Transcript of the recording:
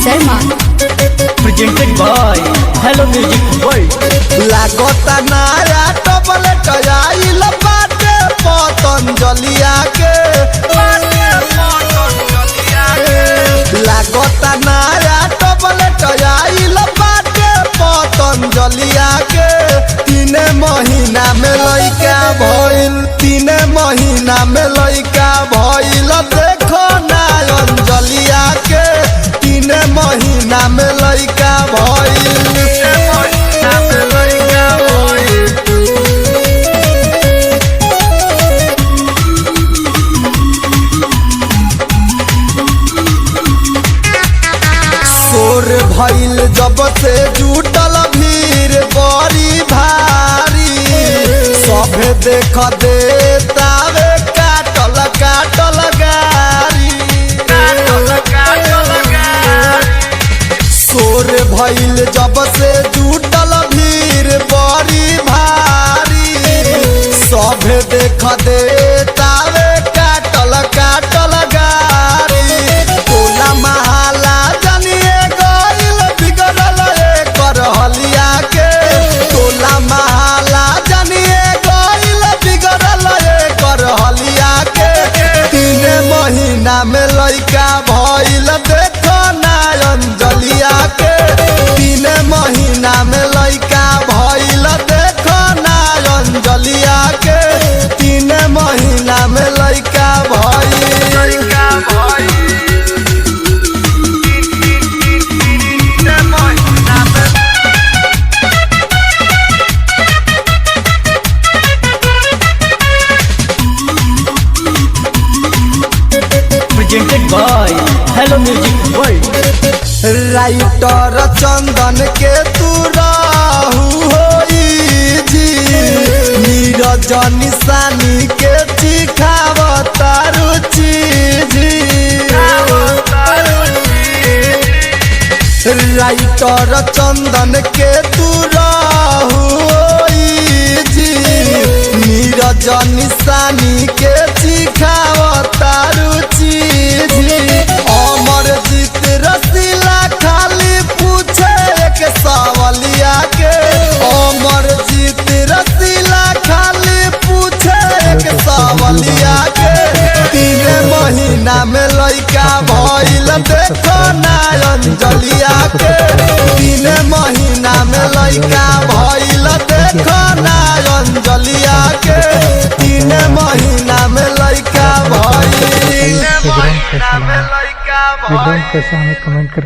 Sharma presented by Hello Music World। लागता नया tablet आइल बाटे पतंजलिया के, लागता नया टबलेट आइल बाटे पतंजलिया के। 3 महीना में लइका भइल, 3 महीना में लइका भइल, देखो ना अंजलिया के। 3 महीना में लइका भइल, शोर भइल जब से जुटल भीड़ बड़ी भारी। सभे देख देतावे काटल काटल गारी। शोर भइल जब से जुटल भीड़ बड़ी भारी। सभे देख देतावे काटल काटल गारी। टोला महला जानिए गइल बिगड़ल एकर हलिया के। टोला महला जानिए गइल बिगड़ल एकर हलिया के। 3 महीना में लइका भइल, देखो ना अंजलिया के। 3 महीना में लइका भइल, देखो ना अंजलिया के। 3 महीना में लइका भइल। presented by Hello Music World। Writer Chandan के तू राहु होई जी। नीरज निशानी के चिखावता रुचि जी। राइटर चंदन के तू राहु होई जी। नीरज निशानी के चिखावता रुचि जी। अमरजीत रसीला खाली पूछे एक सवालिया के। अमरजीत रसीला खाली पूछे एक सवालिया के। 3 महीना में लइका भइल, देखो ना अंजलिया के। 3 महीना में लइका भइल, देखो ना अंजलिया के। 3 महीना में लइका भइल। कैसा हमें कमेंट कर